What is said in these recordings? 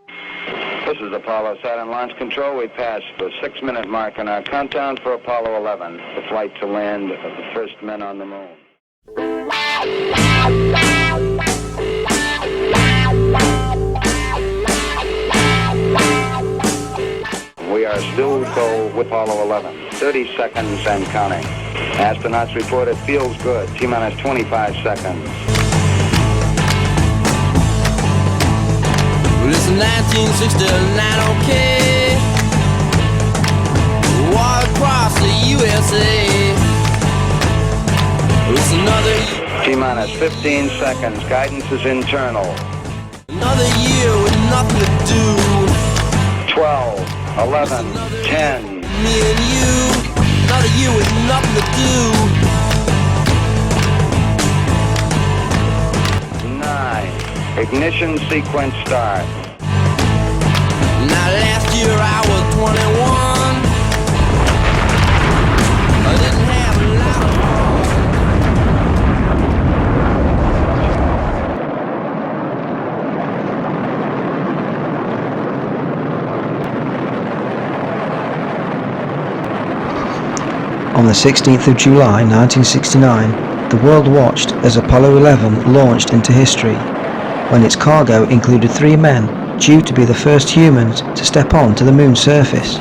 This is Apollo Saturn Launch Control. We passed the 6-minute mark on our countdown for Apollo 11, the flight to land of the first men on the moon. We are still go with Apollo 11. 30 seconds and counting. Astronauts report it feels good. T-minus 25 seconds. Well, it's 1969, okay. War across the USA. Well, it's another T-minus 15 seconds. Guidance is internal. Another year with nothing to do. 12, 11, 10. Me and you. Another year with nothing to do. 9. Ignition sequence start. Now last year I was 21. I didn't have a lot of On the 16th of July 1969, the world watched as Apollo 11 launched into history, when its cargo included 3 men due to be the first humans to step onto the moon's surface.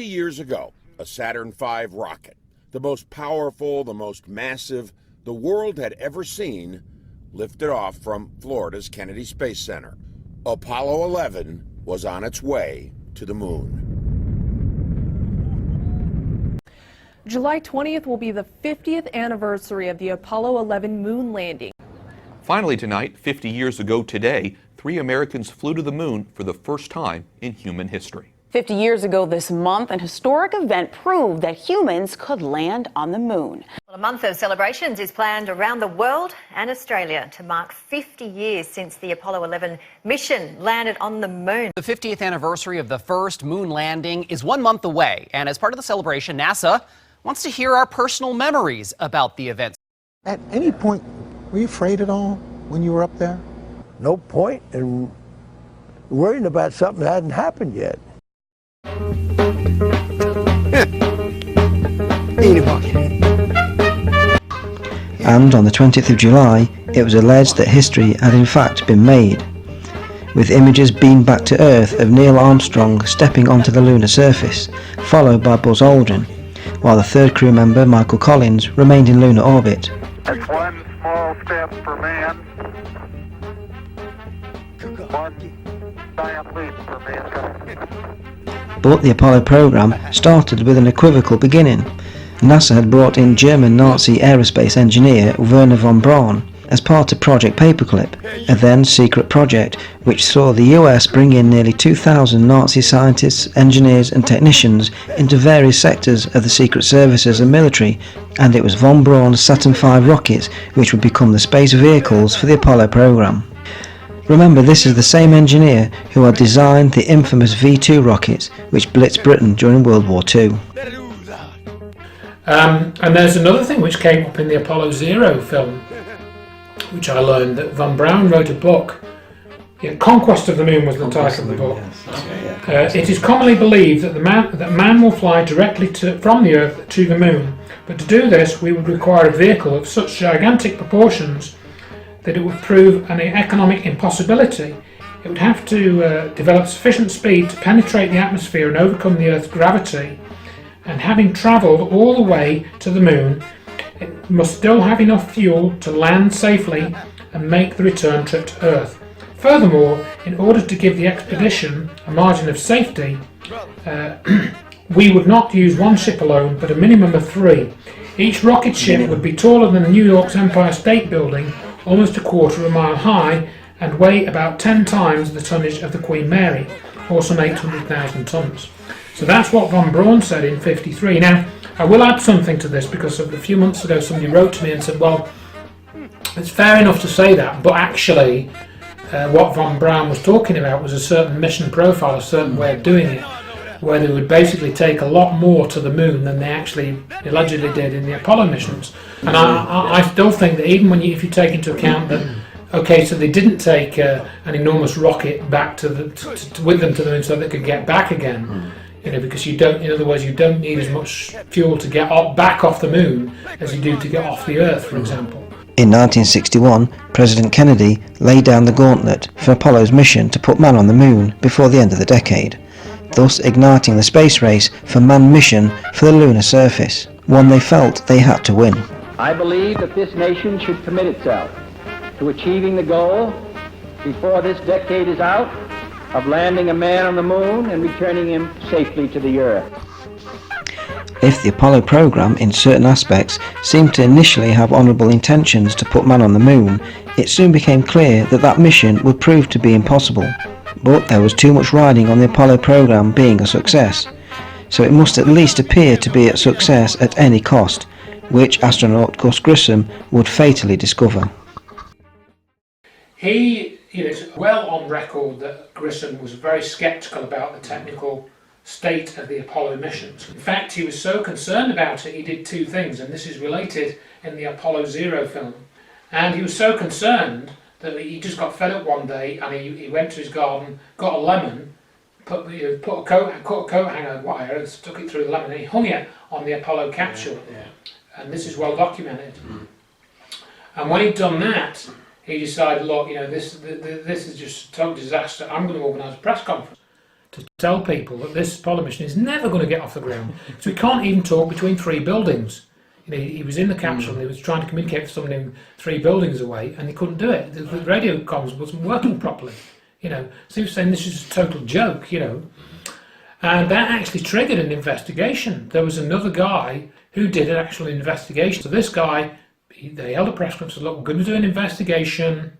Years ago, a Saturn V rocket, the most powerful, the most massive the world had ever seen, lifted off from Florida's Kennedy Space Center. Apollo 11 was on its way to the moon. July 20th will be the 50th anniversary of the Apollo 11 moon landing. Finally tonight, 50 years ago today, 3 Americans flew to the moon for the first time in human history. 50 years ago this month, an historic event proved that humans could land on the moon. Well, a month of celebrations is planned around the world and Australia to mark 50 years since the Apollo 11 mission landed on the moon. The 50th anniversary of the first moon landing is 1 month away, and as part of the celebration, NASA wants to hear our personal memories about the event. At any point, were you afraid at all when you were up there? No point in worrying about something that hadn't happened yet. And on the 20th of July, it was alleged that history had in fact been made, with images beamed back to Earth of Neil Armstrong stepping onto the lunar surface, followed by Buzz Aldrin, while the third crew member, Michael Collins, remained in lunar orbit. That's one small step for man, one giant leap for mankind. But the Apollo program started with an equivocal beginning. NASA had brought in German Nazi aerospace engineer Wernher von Braun as part of Project Paperclip, a then secret project which saw the US bring in nearly 2,000 Nazi scientists, engineers and technicians into various sectors of the secret services and military, and it was von Braun's Saturn V rockets which would become the space vehicles for the Apollo program. Remember, this is the same engineer who had designed the infamous V-2 rockets which blitzed Britain during World War II. And there's another thing which came up in the Apollo 0 film, which I learned, that von Braun wrote a book. Conquest of the Moon was the title of the book. Yes. It is commonly believed that man will fly directly from the Earth to the Moon, but to do this we would require a vehicle of such gigantic proportions that it would prove an economic impossibility. It would have to develop sufficient speed to penetrate the atmosphere and overcome the Earth's gravity. And having travelled all the way to the moon, it must still have enough fuel to land safely and make the return trip to Earth. Furthermore, in order to give the expedition a margin of safety, we would not use one ship alone, but a minimum of 3. Each rocket ship would be taller than New York's Empire State Building, almost a quarter of a mile high, and weigh about 10 times the tonnage of the Queen Mary, or some 800,000 tons. So that's what von Braun said in '53. Now, I will add something to this, because a few months ago somebody wrote to me and said, well, it's fair enough to say that, but actually what von Braun was talking about was a certain mission profile, a certain way of doing it, where they would basically take a lot more to the moon than they actually allegedly did in the Apollo missions. And I still think that even if you take into account that, okay, so they didn't take an enormous rocket back with them to the moon so they could get back again, because you don't, in other words, you don't need as much fuel to get back off the moon as you do to get off the Earth, for example. In 1961, President Kennedy laid down the gauntlet for Apollo's mission to put man on the moon before the end of the decade, thus igniting the space race for manned mission for the lunar surface, one they felt they had to win. I believe that this nation should commit itself to achieving the goal, before this decade is out, of landing a man on the moon and returning him safely to the Earth. If the Apollo program in certain aspects seemed to initially have honourable intentions to put man on the moon, it soon became clear that that mission would prove to be impossible. But there was too much riding on the Apollo program being a success, so it must at least appear to be a success at any cost, which astronaut Gus Grissom would fatally discover. He is well on record that Grissom was very sceptical about the technical state of the Apollo missions. In fact, he was so concerned about it, he did 2 things, and this is related in the Apollo 0 film. And he was so concerned that he just got fed up one day, and he went to his garden, got a lemon, cut a coat hanger wire and stuck it through the lemon, and he hung it on the Apollo capsule. And this is well documented. And when he'd done that, he decided, look, this is just a total disaster. I'm going to organise a press conference to tell people that this Apollo mission is never going to get off the ground. So we can't even talk between 3 buildings. He was in the capsule and he was trying to communicate with someone 3 buildings away, and he couldn't do it. The radio comms wasn't working properly. So he was saying this is a total joke, And that actually triggered an investigation. There was another guy who did an actual investigation. So this guy, they held a press conference and said, look, we're going to do an investigation.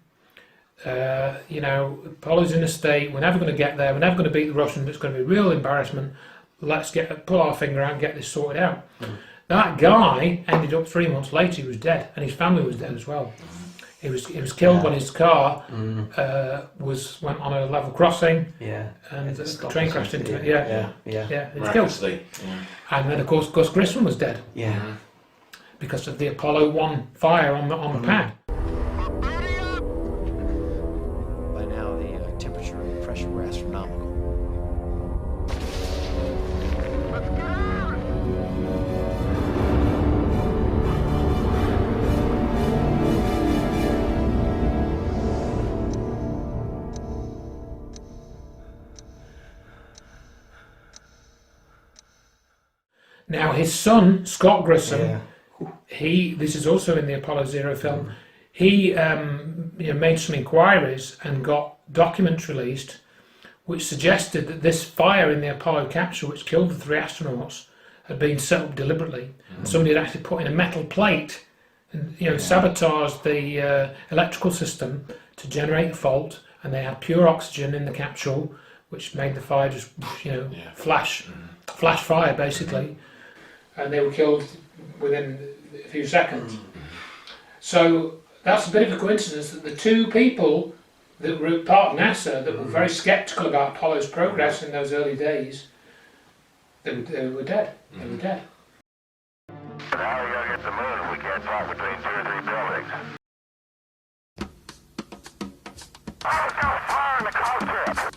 Apollo's in a state, we're never going to get there, we're never going to beat the Russians, it's going to be a real embarrassment. Let's pull our finger out and get this sorted out. That guy ended up 3 months later, he was dead, and his family was dead as well. He was killed when his car went on a level crossing, and the train crashed into it. He was killed. And then of course Gus Grissom was dead. Because of the Apollo 1 fire on the pad. By now the temperature and pressure were astronomical. Now his son, Scott Grissom, this is also in the Apollo 0 film, he made some inquiries and got documents released which suggested that this fire in the Apollo capsule, which killed the 3 astronauts, had been set up deliberately. And somebody had actually put in a metal plate and sabotaged the electrical system to generate a fault, and they had pure oxygen in the capsule, which made the fire just flash fire basically, and they were killed within a few seconds. So that's a bit of a coincidence that the 2 people that were part of NASA that were very sceptical about Apollo's progress in those early days, they were dead. They were dead. How are you going to get the moon if we can't talk between 2 or 3 buildings? Oh, it's got fire in the cockpit!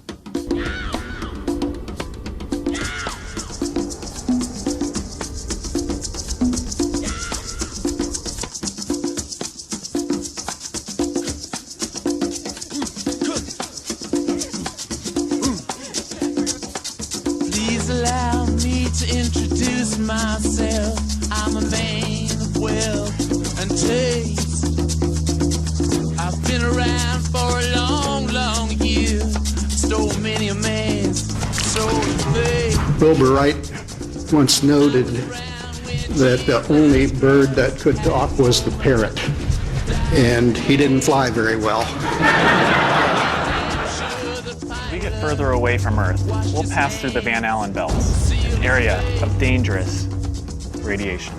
myself, I'm a man of wealth and taste. I've been around for a long, long year. Stole many a man's soul of faith. Wilbur Wright once noted that the only bird that could talk was the parrot, and he didn't fly very well. As we get further away from Earth, we'll pass through the Van Allen belts, an area of dangerous radiation.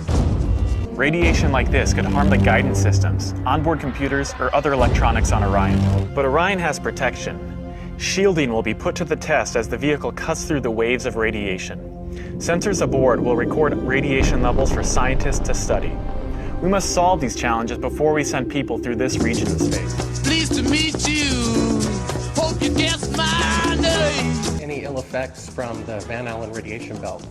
Radiation like this could harm the guidance systems, onboard computers, or other electronics on Orion. But Orion has protection. Shielding will be put to the test as the vehicle cuts through the waves of radiation. Sensors aboard will record radiation levels for scientists to study. We must solve these challenges before we send people through this region of space. Pleased to meet you. Hope you guessed my name. Any ill effects from the Van Allen radiation belt?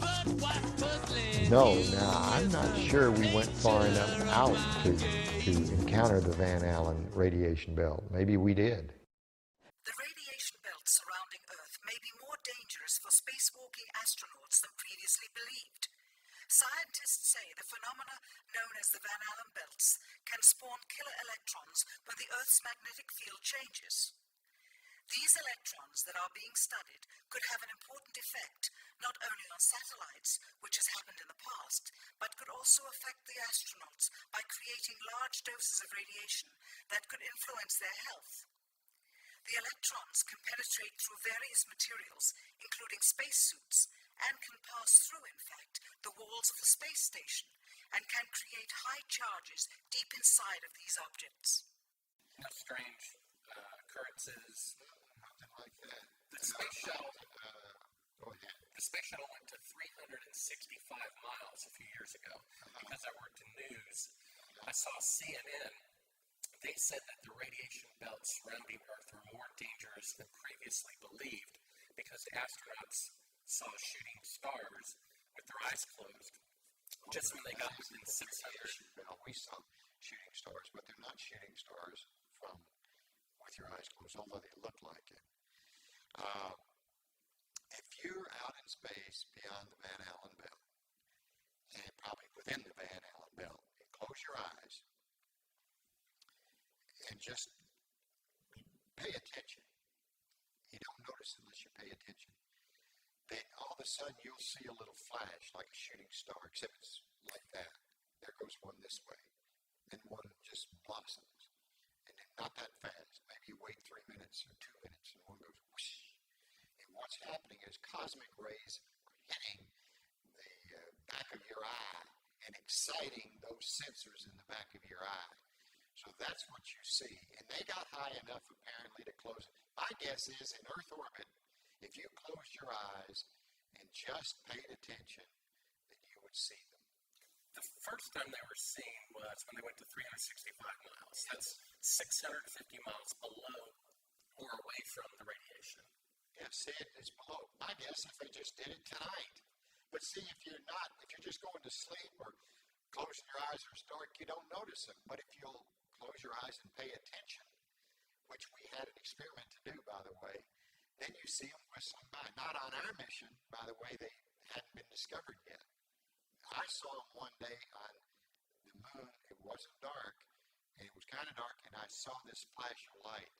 No, now I'm not sure we went far enough out to encounter the Van Allen radiation belt. Maybe we did. The radiation belt surrounding Earth may be more dangerous for spacewalking astronauts than previously believed. Scientists say the phenomena known as the Van Allen belts can spawn killer electrons when the Earth's magnetic field changes. These electrons that are being studied could have an important effect not only on satellites, which has happened in the past, but could also affect the astronauts by creating large doses of radiation that could influence their health. The electrons can penetrate through various materials, including spacesuits, and can pass through, in fact, the walls of the space station, and can create high charges deep inside of these objects. No strange occurrences. Nothing like that. The space shuttle. Go ahead. The space shuttle went to 365 miles a few years ago. Because I worked in news, I saw CNN. They said that the radiation belts surrounding Earth were more dangerous than previously believed because astronauts saw shooting stars with their eyes closed just when they got within 600. We saw shooting stars, but they're not shooting stars from with your eyes closed, although they look like it. If you're out in space beyond the Van Allen belt, and probably within the Van Allen belt, you close your eyes and just pay attention. You don't notice unless you pay attention. Then all of a sudden you'll see a little flash like a shooting star, except it's like that. There goes one this way. Then one just blossoms. And then not that fast. Maybe you wait 3 minutes or 2 minutes and one goes whoosh. And what's happening is cosmic rays are hitting the back of your eye and exciting those sensors in the back of your eye. So that's what you see. And they got high enough apparently to close it. My guess is in Earth orbit, if you closed your eyes and just paid attention, then you would see them. The first time they were seen was when they went to 365 miles. That's 650 miles below or away from the radiation. Yeah, see, it's below. My guess if they just did it tonight. But see, if you're just going to sleep or closing your eyes or it's dark, you don't notice them. But if you'll close your eyes and pay attention, which we had an experiment to do, by the way, then you see them whistling by. Not on our mission, by the way, they hadn't been discovered yet. I saw them one day on the moon. It wasn't dark, and it was kind of dark, and I saw this flash of light,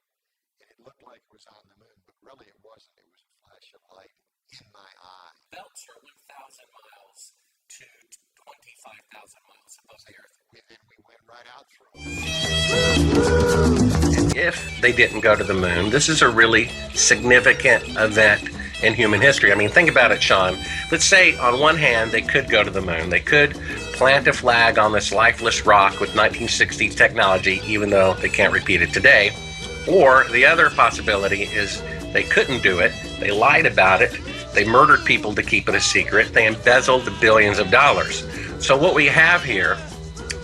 and it looked like it was on the moon, but really it wasn't. It was a flash of light in my eye. Belts are 1,000 miles to 25,000 miles above the Earth. And we went right out through. If they didn't go to the moon, this is a really significant event in human history. I mean, think about it, Sean. Let's say on one hand, they could go to the moon. They could plant a flag on this lifeless rock with 1960s technology, even though they can't repeat it today. Or the other possibility is they couldn't do it. They lied about it. They murdered people to keep it a secret. They embezzled billions of dollars. So what we have here,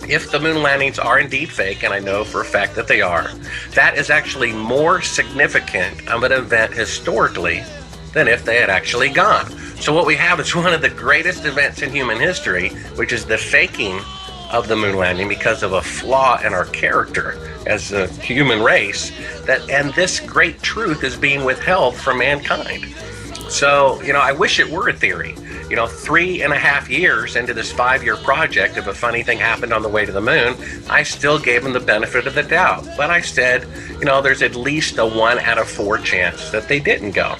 if the moon landings are indeed fake, and I know for a fact that they are, that is actually more significant of an event historically than if they had actually gone. So what we have is one of the greatest events in human history, which is the faking of the moon landing because of a flaw in our character as a human race, and this great truth is being withheld from mankind. So, I wish it were a theory. 3.5 years into this 5-year project, if a funny thing happened on the way to the moon, I still gave them the benefit of the doubt. But I said, there's at least a 1 out of 4 chance that they didn't go.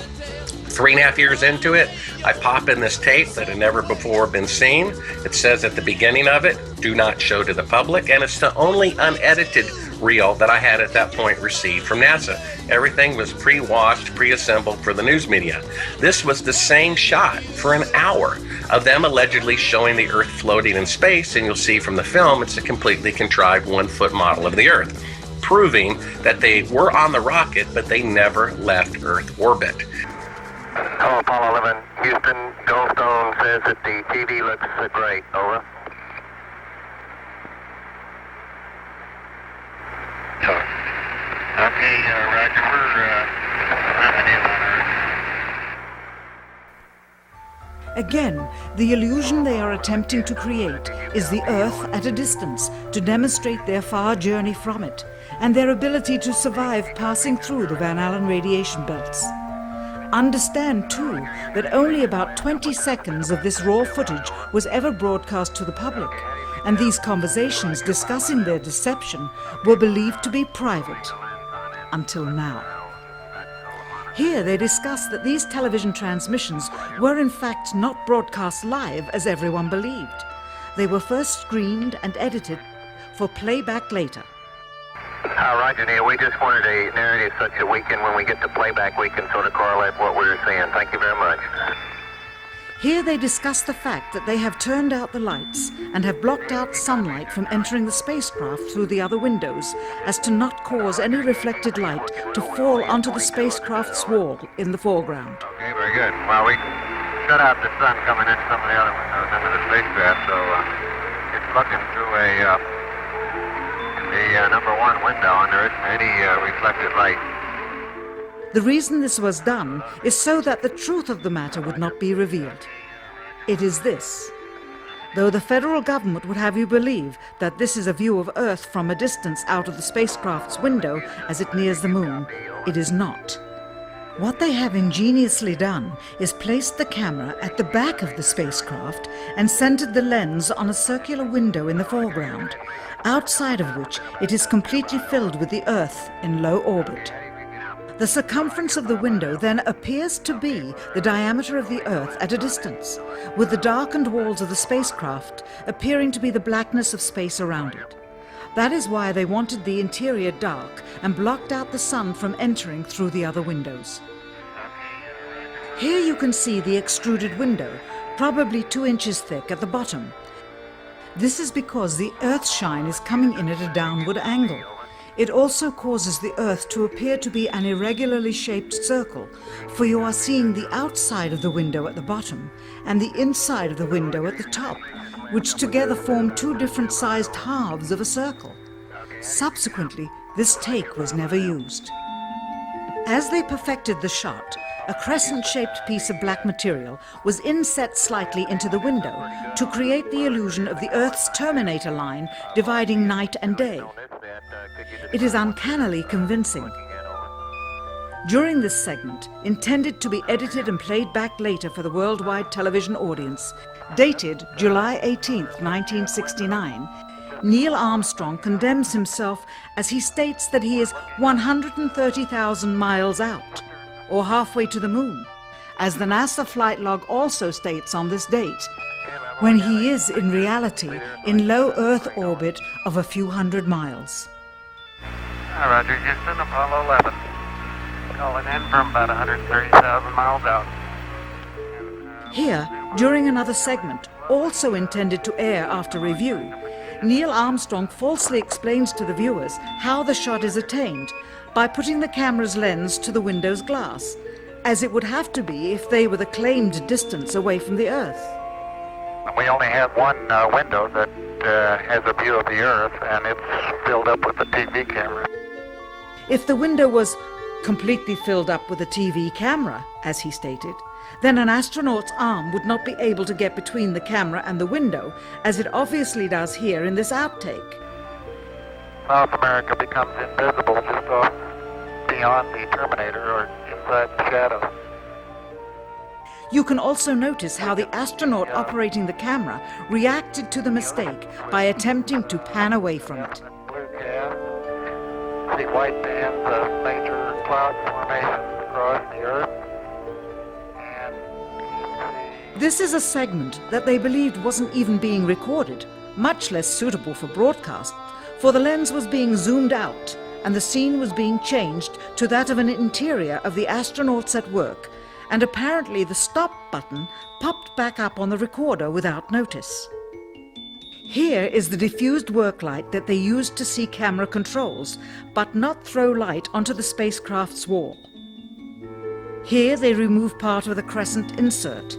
3.5 years into it, I pop in this tape that had never before been seen. It says at the beginning of it, do not show to the public, and it's the only unedited reel that I had at that point received from NASA. Everything was pre-washed, pre-assembled for the news media. This was the same shot for an hour of them allegedly showing the Earth floating in space, and you'll see from the film it's a completely contrived 1-foot model of the Earth, proving that they were on the rocket, but they never left Earth orbit. Hello, Apollo 11. Houston, Goldstone says that the TV looks great. Over. Okay, Roger. We're Again, the illusion they are attempting to create is the Earth at a distance to demonstrate their far journey from it and their ability to survive passing through the Van Allen radiation belts. Understand, too, that only about 20 seconds of this raw footage was ever broadcast to the public, and these conversations discussing their deception were believed to be private. Until now. Here they discuss that these television transmissions were in fact not broadcast live as everyone believed. They were first screened and edited for playback later. Roger, Neil. We just wanted a narrative such that we can, when we get to playback, we can sort of correlate what we're seeing. Thank you very much. Here they discuss the fact that they have turned out the lights and have blocked out sunlight from entering the spacecraft through the other windows as to not cause any reflected light to fall onto the spacecraft's wall in the foreground. Okay, very good. Well, we shut out the sun coming in some of the other windows into the spacecraft, so it's looking through the number 1 window, and there isn't any reflected light. The reason this was done is so that the truth of the matter would not be revealed. It is this. Though the federal government would have you believe that this is a view of Earth from a distance out of the spacecraft's window as it nears the moon, it is not. What they have ingeniously done is placed the camera at the back of the spacecraft and centered the lens on a circular window in the foreground, outside of which it is completely filled with the Earth in low orbit. The circumference of the window then appears to be the diameter of the Earth at a distance, with the darkened walls of the spacecraft appearing to be the blackness of space around it. That is why they wanted the interior dark and blocked out the sun from entering through the other windows. Here you can see the extruded window, probably 2 inches thick at the bottom. This is because the Earth's shine is coming in at a downward angle. It also causes the Earth to appear to be an irregularly shaped circle, for you are seeing the outside of the window at the bottom and the inside of the window at the top, which together form 2 different sized halves of a circle. Subsequently, this take was never used. As they perfected the shot, a crescent-shaped piece of black material was inset slightly into the window to create the illusion of the Earth's terminator line dividing night and day. It is uncannily convincing. During this segment, intended to be edited and played back later for the worldwide television audience, dated July 18, 1969, Neil Armstrong condemns himself as he states that he is 130,000 miles out, or halfway to the moon, as the NASA flight log also states on this date, when he is in reality in low Earth orbit of a few hundred miles. Roger, Houston, Apollo 11. Calling in from about 130,000 miles out. Here, during another segment, also intended to air after review, Neil Armstrong falsely explains to the viewers how the shot is attained by putting the camera's lens to the window's glass, as it would have to be if they were the claimed distance away from the Earth. We only have one window that has a view of the Earth, and it's filled up with the TV camera. If the window was completely filled up with a TV camera, as he stated, then an astronaut's arm would not be able to get between the camera and the window, as it obviously does here in this outtake. South America becomes invisible just off beyond the Terminator or inside the shadow. You can also notice how the astronaut operating the camera reacted to the mistake by attempting to pan away from it. Blue cast, see white band, the major cloud formation across the Earth. This is a segment that they believed wasn't even being recorded, much less suitable for broadcast, for the lens was being zoomed out and the scene was being changed to that of an interior of the astronauts at work, and apparently the stop button popped back up on the recorder without notice. Here is the diffused work light that they used to see camera controls, but not throw light onto the spacecraft's wall. Here they remove part of the crescent insert.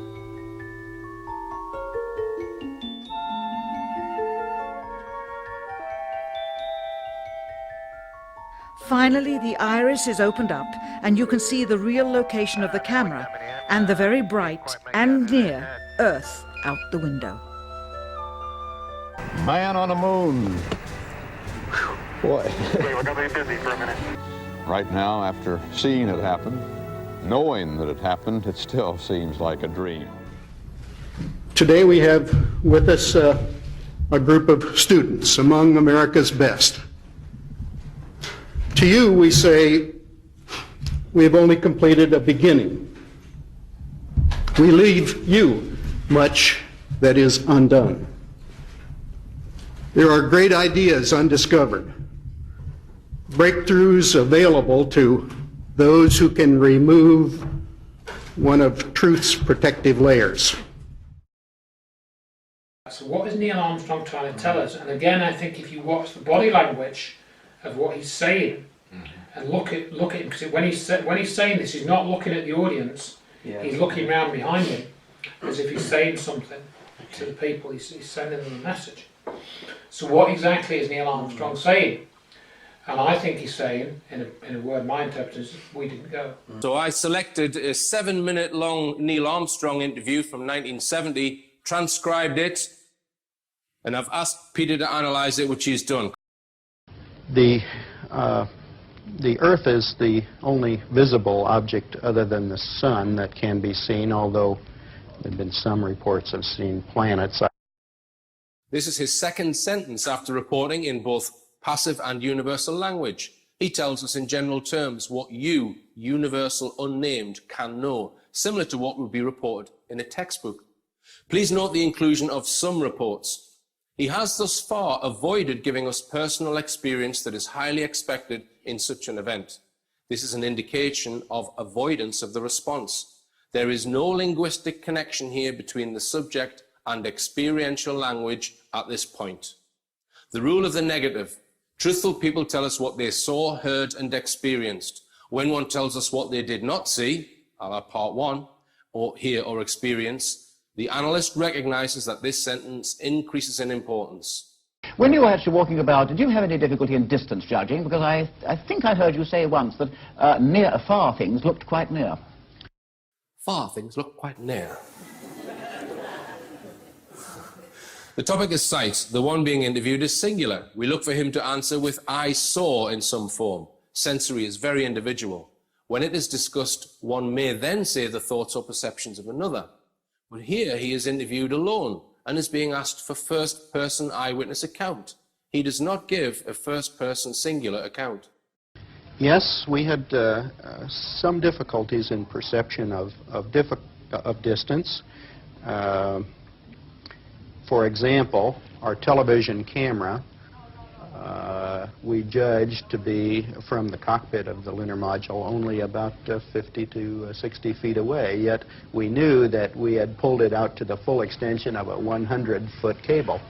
Finally, the iris is opened up and you can see the real location of the camera and the very bright and near Earth out the window. Man on the moon. Boy. Okay, we're going to be busy for a minute. Right now, after seeing it happen, knowing that it happened, it still seems like a dream. Today we have with us a group of students among America's best. To you, we say, we have only completed a beginning. We leave you much that is undone. There are great ideas undiscovered, breakthroughs available to those who can remove one of truth's protective layers. So what is Neil Armstrong trying to tell us? And again, I think if you watch the body language of what he's saying, and look at him, because when he's saying this, he's not looking at the audience. Yeah. He's looking around behind him, as if he's saying something to the people. He's sending them a message. So what exactly is Neil Armstrong saying? And I think he's saying, in a word my interpretation is, we didn't go. So I selected a 7-minute long Neil Armstrong interview from 1970, transcribed it, and I've asked Peter to analyse it, which he's done. The Earth is the only visible object other than the sun that can be seen, although there have been some reports of seeing planets. This is his second sentence after reporting in both passive and universal language. He tells us in general terms what you, universal unnamed, can know, similar to what would be reported in a textbook. Please note the inclusion of some reports. He has thus far avoided giving us personal experience that is highly expected in such an event. This is an indication of avoidance of the response. There is no linguistic connection here between the subject and experiential language at this point. The rule of the negative. Truthful people tell us what they saw, heard, and experienced. When one tells us what they did not see, a la part 1, or hear or experience, the analyst recognizes that this sentence increases in importance. When you were actually walking about, did you have any difficulty in distance judging? Because I think I heard you say once that far things looked quite near. Far things look quite near. The topic is sight. The one being interviewed is singular. We look for him to answer with I saw in some form. Sensory is very individual. When it is discussed, one may then say the thoughts or perceptions of another. But here he is interviewed alone and is being asked for first-person eyewitness account. He does not give a first-person singular account. Yes, we had some difficulties in perception of distance. For example, our television camera, we judged to be from the cockpit of the lunar module only about 50 to 60 feet away, yet we knew that we had pulled it out to the full extension of a 100-foot cable.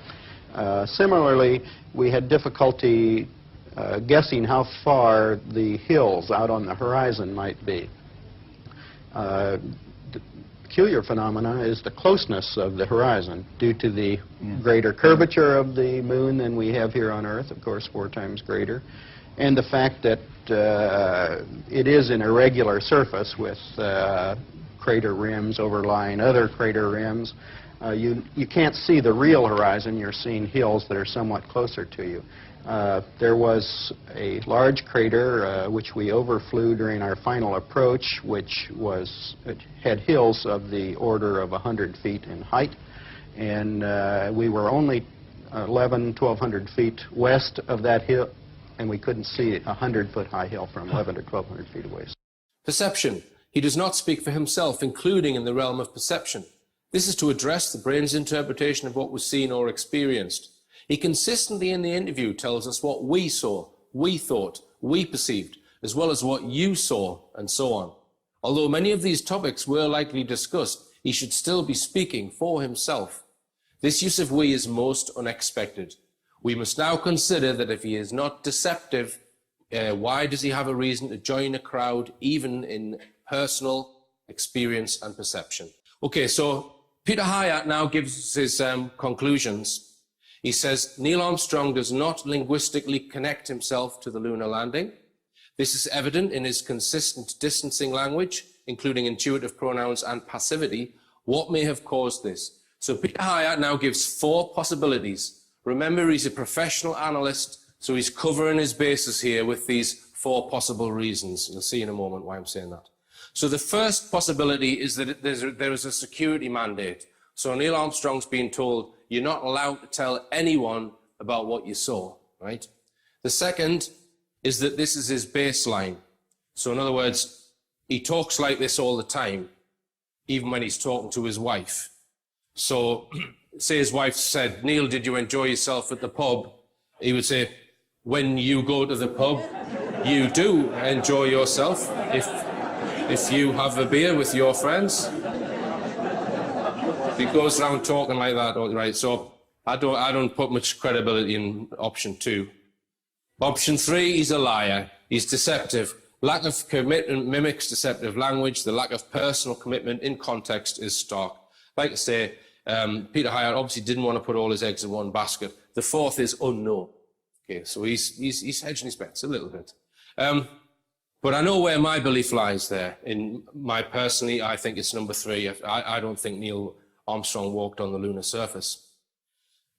Similarly, we had difficulty guessing how far the hills out on the horizon might be. The peculiar phenomena is the closeness of the horizon due to the greater curvature of the moon than we have here on Earth, of course 4 times greater, and the fact that it is an irregular surface with crater rims overlying other crater rims. You can't see the real horizon. You're seeing hills that are somewhat closer to you. There was a large crater which we overflew during our final approach, which had hills of the order of 100 feet in height, and we were only 1,100 feet west of that hill, and we couldn't see a 100-foot high hill from 1,100 to 1,200 feet away. Perception. He does not speak for himself, including in the realm of perception. This is to address the brain's interpretation of what was seen or experienced. He consistently in the interview tells us what we saw, we thought, we perceived, as well as what you saw, and so on. Although many of these topics were likely discussed, he should still be speaking for himself. This use of we is most unexpected. We must now consider that if he is not deceptive, why does he have a reason to join a crowd, even in personal experience and perception? Okay, so Peter Hyatt now gives his conclusions. He says, Neil Armstrong does not linguistically connect himself to the lunar landing. This is evident in his consistent distancing language, including intuitive pronouns and passivity. What may have caused this? So Peter Hyatt now gives 4 possibilities. Remember, he's a professional analyst, so he's covering his bases here with these 4 possible reasons. You'll see in a moment why I'm saying that. So the first possibility is that there is a security mandate. So Neil Armstrong's been told, you're not allowed to tell anyone about what you saw, right? The second is that this is his baseline. So in other words, he talks like this all the time, even when he's talking to his wife. So say his wife said, Neil, did you enjoy yourself at the pub? He would say, when you go to the pub, you do enjoy yourself if you have a beer with your friends. He goes around talking like that, right? So I don't put much credibility in option 2. Option 3, he's a liar. He's deceptive. Lack of commitment mimics deceptive language. The lack of personal commitment in context is stark. Like I say, Peter Hyatt obviously didn't want to put all his eggs in one basket. The 4th is unknown. Okay, so he's hedging his bets a little bit. But I know where my belief lies there. Personally, I think it's number 3. I don't think Neil Armstrong walked on the lunar surface.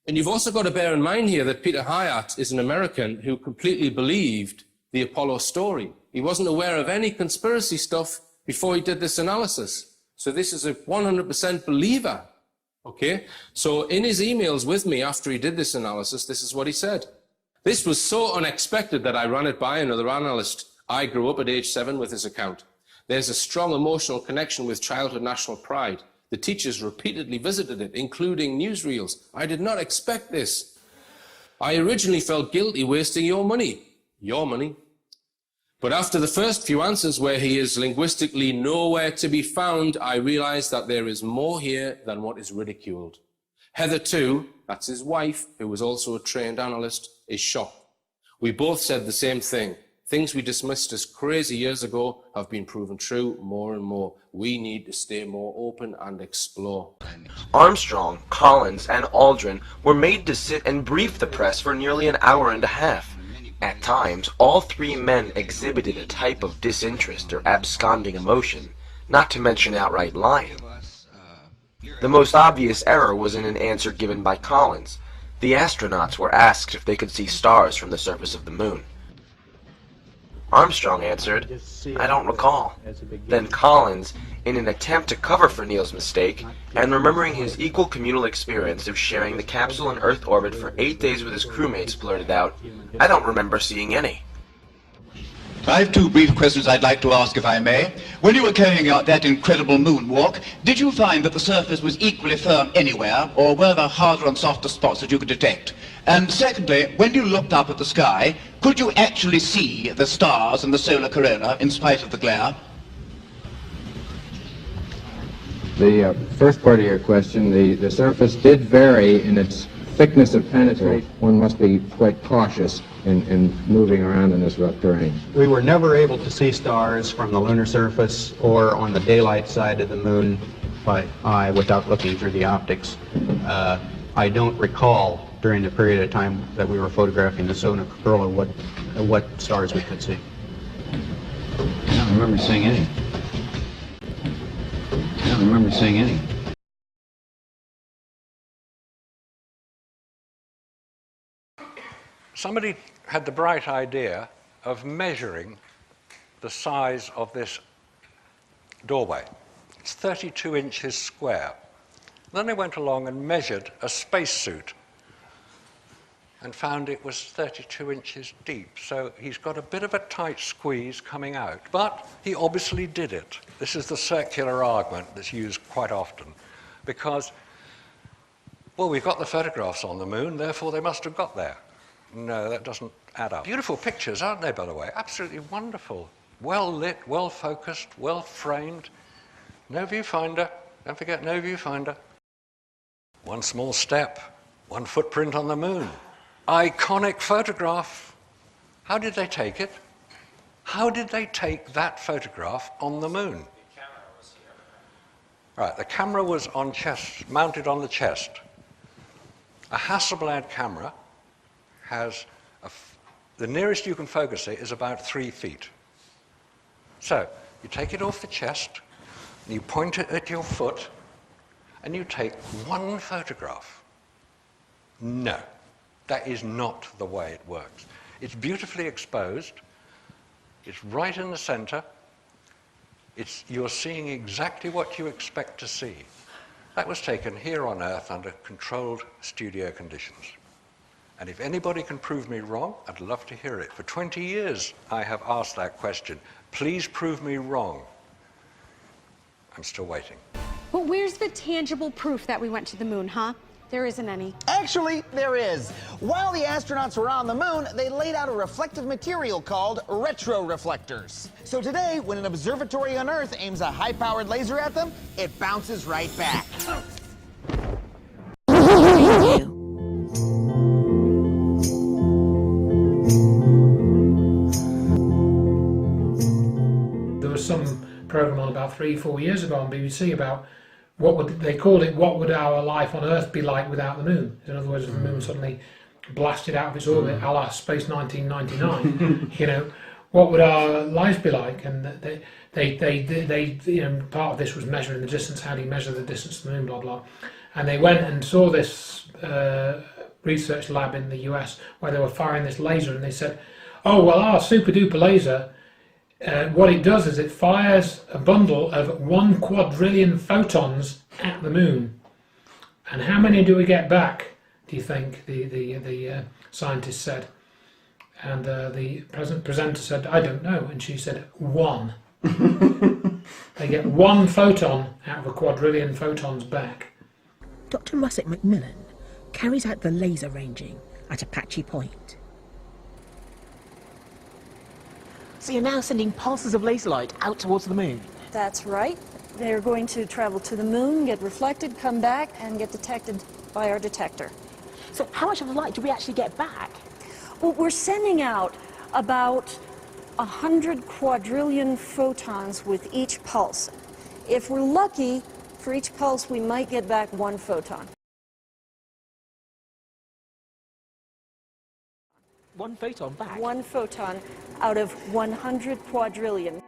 And you've also got to bear in mind here that Peter Hyatt is an American who completely believed the Apollo story. He wasn't aware of any conspiracy stuff before he did this analysis. So this is a 100% believer. Okay? So in his emails with me after he did this analysis, this is what he said. This was so unexpected that I ran it by another analyst. I grew up at age 7 with his account. There's a strong emotional connection with childhood national pride. The teachers repeatedly visited it, including newsreels. I did not expect this. I originally felt guilty wasting your money. Your money. But after the first few answers where he is linguistically nowhere to be found, I realized that there is more here than what is ridiculed. Heather, too, that's his wife, who was also a trained analyst, is shocked. We both said the same thing. Things we dismissed as crazy years ago have been proven true more and more. We need to stay more open and explore. Armstrong, Collins, and Aldrin were made to sit and brief the press for nearly an hour and a half. At times, all 3 men exhibited a type of disinterest or absconding emotion, not to mention outright lying. The most obvious error was in an answer given by Collins. The astronauts were asked if they could see stars from the surface of the moon. Armstrong answered, I don't recall. Then Collins, in an attempt to cover for Neil's mistake, and remembering his equal communal experience of sharing the capsule in Earth orbit for 8 days with his crewmates, blurted out, I don't remember seeing any. I have 2 brief questions I'd like to ask, if I may. When you were carrying out that incredible moonwalk, did you find that the surface was equally firm anywhere, or were there harder and softer spots that you could detect? And secondly, when you looked up at the sky, could you actually see the stars and the solar corona in spite of the glare? The first part of your question, the surface did vary in its thickness of penetrate. One must be quite cautious in moving around in this rough terrain. We were never able to see stars from the lunar surface or on the daylight side of the moon by eye without looking through the optics. I don't recall during the period of time that we were photographing the solar corona what stars we could see. I don't remember seeing any. I don't remember seeing any. somebody had the bright idea of measuring the size of this doorway. It's 32 inches square. Then they went along and measured a spacesuit and found it was 32 inches deep. So he's got a bit of a tight squeeze coming out, but he obviously did it. This is the circular argument that's used quite often, because, well, we've got the photographs on the moon, therefore they must have got there. No, that doesn't add up. Beautiful pictures, aren't they, by the way? Absolutely wonderful. Well lit, well focused, well framed. No viewfinder. Don't forget no viewfinder. One small step, one footprint on the moon. Iconic photograph. How did they take it? How did they take that photograph on the moon? Right, the camera was on chest, mounted on the chest. A Hasselblad camera has, the nearest you can focus it is about 3 feet. So, you take it off the chest, you point it at your foot, and you take one photograph. No, that is not the way it works. It's beautifully exposed, it's right in the center, you're seeing exactly what you expect to see. That was taken here on Earth under controlled studio conditions. And if anybody can prove me wrong, I'd love to hear it. For 20 years, I have asked that question. Please prove me wrong. I'm still waiting. But where's the tangible proof that we went to the moon, huh? There isn't any. Actually, there is. While the astronauts were on the moon, they laid out a reflective material called retroreflectors. So today, when an observatory on Earth aims a high-powered laser at them, it bounces right back. There was some program on about 3-4 years ago on BBC about they called it, what would our life on Earth be like without the moon? In other words, if the moon suddenly blasted out of its orbit, a la Space 1999, you know, what would our lives be like? And they you know, part of this was measuring the distance. How do you measure the distance to the moon? Blah blah. And they went and saw this research lab in the US where they were firing this laser, and they said, "Oh well, our super duper laser." What it does is it fires a bundle of 1 quadrillion photons at the moon. And how many do we get back, do you think, the scientist said? And the presenter said, I don't know. And she said, 1. They get 1 photon out of a quadrillion photons back. Dr. Russet Macmillan carries out the laser ranging at Apache Point. So you're now sending pulses of laser light out towards the moon? That's right. They're going to travel to the moon, get reflected, come back, and get detected by our detector. So how much of the light do we actually get back? Well, we're sending out about 100 quadrillion photons with each pulse. If we're lucky, for each pulse, we might get back 1 photon. 1 photon back? 1 photon out of 100 quadrillion.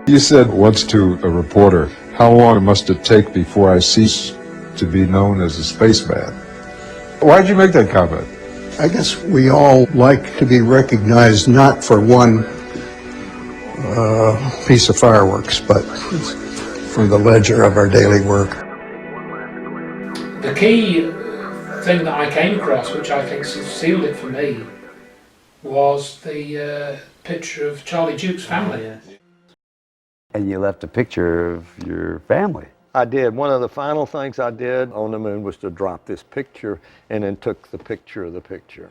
You said once to a reporter, how long must it take before I cease to be known as a spaceman? Why'd you make that comment? I guess we all like to be recognized not for one piece of fireworks, but for the ledger of our daily work. The key thing that I came across, which I think sealed it for me, was the picture of Charlie Duke's family. And you left a picture of your family. I did. One of the final things I did on the moon was to drop this picture and then took the picture of the picture.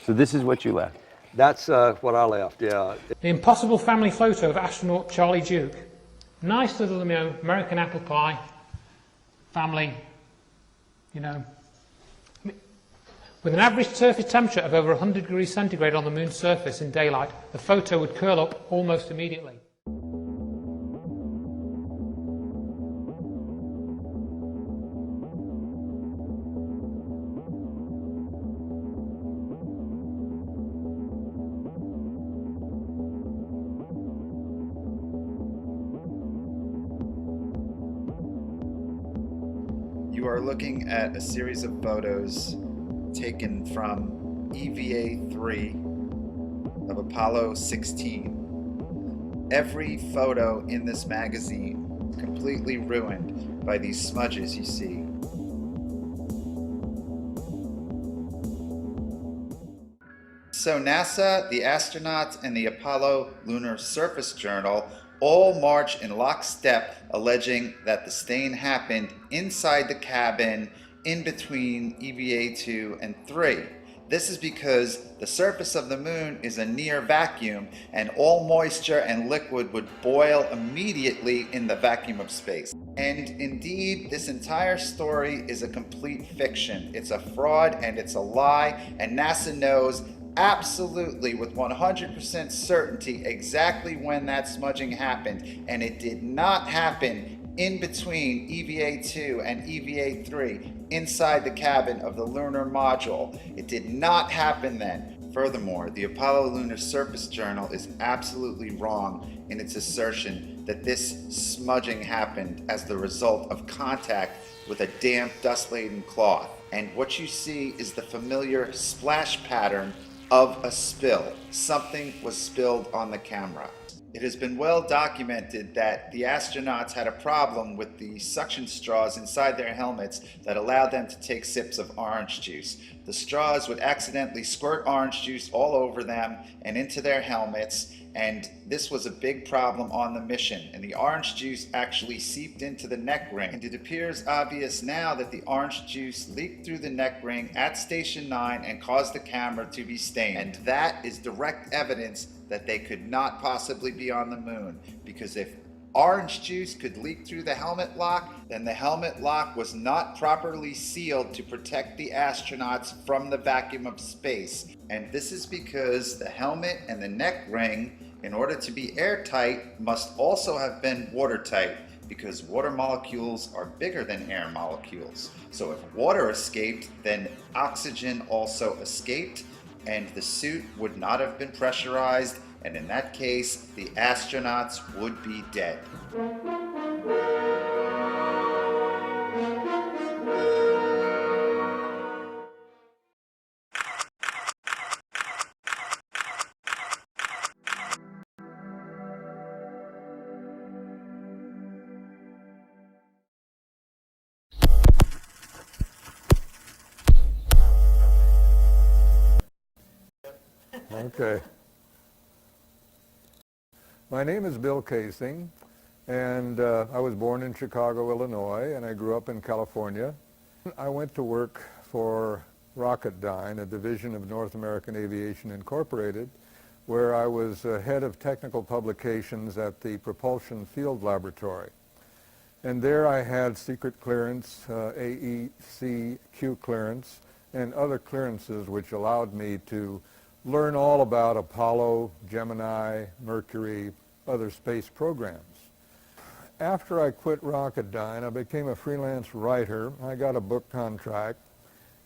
So this is what you left? That's what I left, yeah. The Impossible family photo of astronaut Charlie Duke. Nice little, American apple pie family, With an average surface temperature of over 100 degrees centigrade on the moon's surface in daylight, the photo would curl up almost immediately. You are looking at a series of photos taken from EVA-3 of Apollo 16. Every photo in this magazine is completely ruined by these smudges you see. So NASA, the astronauts, and the Apollo Lunar Surface Journal all march in lockstep, alleging that the stain happened inside the cabin in between EVA-2 and 3. This is because the surface of the moon is a near vacuum, and all moisture and liquid would boil immediately in the vacuum of space. And indeed, this entire story is a complete fiction. It's a fraud and it's a lie, and NASA knows absolutely with 100% certainty exactly when that smudging happened, and it did not happen in between EVA-2 and EVA-3 inside the cabin of the lunar module. It did not happen then. Furthermore, the Apollo Lunar Surface Journal is absolutely wrong in its assertion that this smudging happened as the result of contact with a damp, dust-laden cloth. And what you see is the familiar splash pattern of a spill. Something was spilled on the camera. It has been well documented that the astronauts had a problem with the suction straws inside their helmets that allowed them to take sips of orange juice. The straws would accidentally squirt orange juice all over them and into their helmets, and this was a big problem on the mission, and the orange juice actually seeped into the neck ring. And it appears obvious now that the orange juice leaked through the neck ring at Station 9 and caused the camera to be stained. And that is direct evidence that they could not possibly be on the moon, because if orange juice could leak through the helmet lock, then the helmet lock was not properly sealed to protect the astronauts from the vacuum of space. And this is because the helmet and the neck ring, in order to be airtight, must also have been watertight, because water molecules are bigger than air molecules. So if water escaped, then oxygen also escaped, and the suit would not have been pressurized, and in that case, the astronauts would be dead. Okay. My name is Bill Casing, and I was born in Chicago, Illinois, and I grew up in California. I went to work for Rocketdyne, a division of North American Aviation Incorporated, where I was head of technical publications at the Propulsion Field Laboratory. And there I had secret clearance, AEC-Q clearance, and other clearances which allowed me to learn all about Apollo, Gemini, Mercury, other space programs. After I quit Rocketdyne, I became a freelance writer. I got a book contract,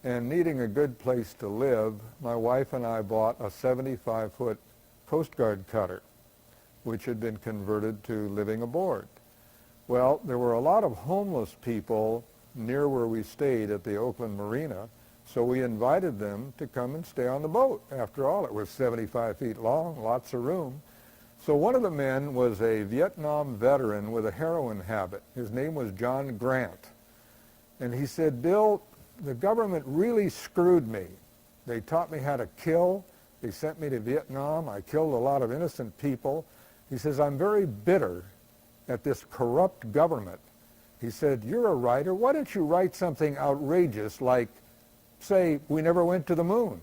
and needing a good place to live, my wife and I bought a 75-foot Coast Guard cutter, which had been converted to living aboard. Well, there were a lot of homeless people near where we stayed at the Oakland Marina, so we invited them to come and stay on the boat. After all, it was 75 feet long, lots of room. So one of the men was a Vietnam veteran with a heroin habit. His name was John Grant. And he said, Bill, the government really screwed me. They taught me how to kill. They sent me to Vietnam. I killed a lot of innocent people. He says, I'm very bitter at this corrupt government He said, "You're a writer. Why don't you write something outrageous like, say, we never went to the moon?"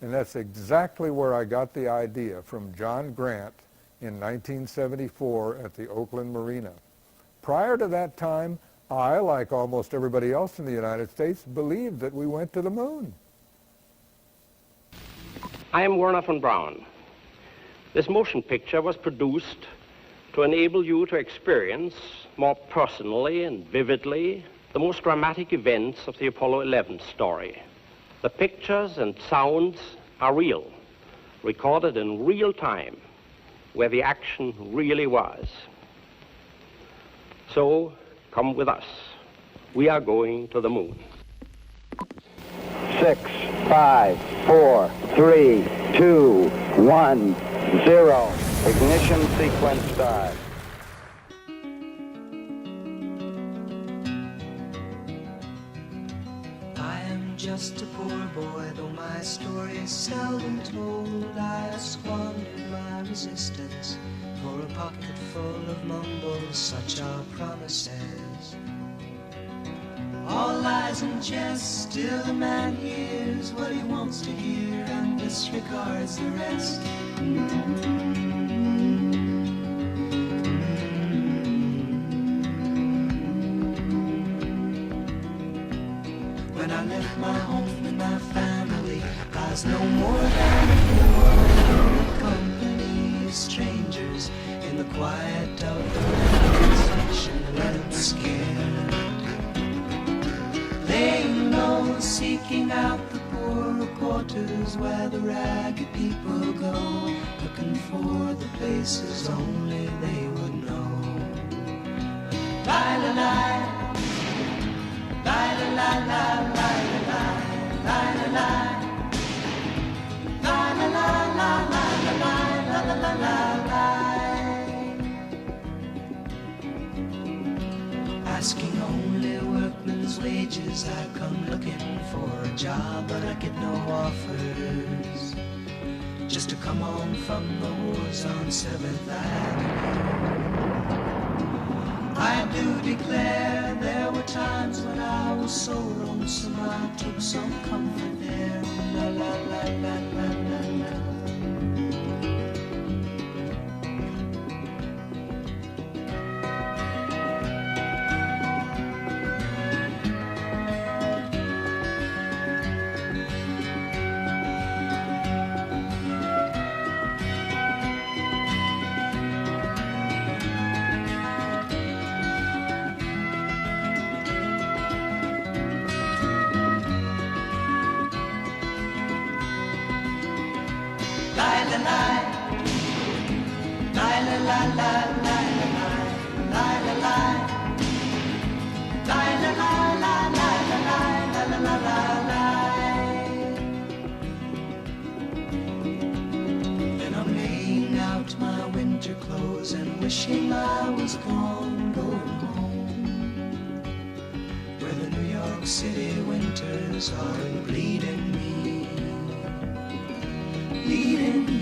And that's exactly where I got the idea from John Grant in 1974 at the Oakland Marina. Prior to that time, I, like almost everybody else in the United States, believed that we went to the moon. I am Werner von Braun. This motion picture was produced to enable you to experience more personally and vividly the most dramatic events of the Apollo 11 story. The pictures and sounds are real, recorded in real time, where the action really was. So, come with us. We are going to the moon. 6, 5, 4, 3, 2, 1, 0. Ignition sequence start. I am just a poor boy, though my story is seldom told. I have squandered my resistance for a pocket full of mumbles, such are promises. All lies and jest, still a man hears what he wants to hear and disregards the rest. When I left my home and my family, I was no more than a company of strangers in the quiet of the section, and scared. Laying low, seeking out the poorer quarters where the ragged people go, looking for the places only they would know. La la la. La la la la la la la la la la la la la la la la la la. Asking only workmen's wages, I come looking for a job, but I get no offers. Just to come home from the wars on 7th Avenue. I do declare there were times when I was so lonesome I took some comfort there. La la la la la la la. Then I'm laying out my winter clothes and wishing I was gone, going home, where the New York City winters are bleeding me, bleeding me.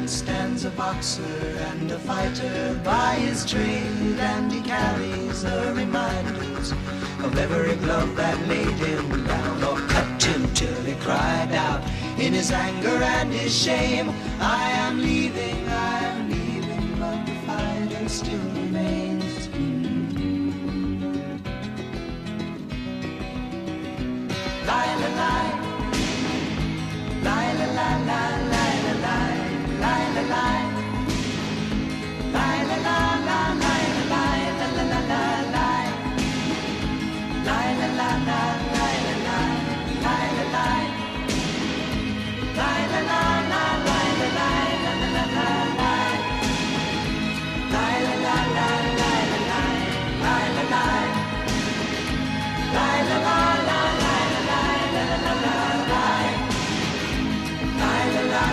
Stands a boxer and a fighter by his trade, and he carries the reminders of every glove that laid him down or cut him till he cried out in his anger and his shame, I am leaving, but the fighter still remains. La la la, la la la la la la la. La la la, la la la la la la la la la la la, la la la la la la la la la, la la la la la la la la la, la la la la la la la la la, la la la la la la la la la la, la la la.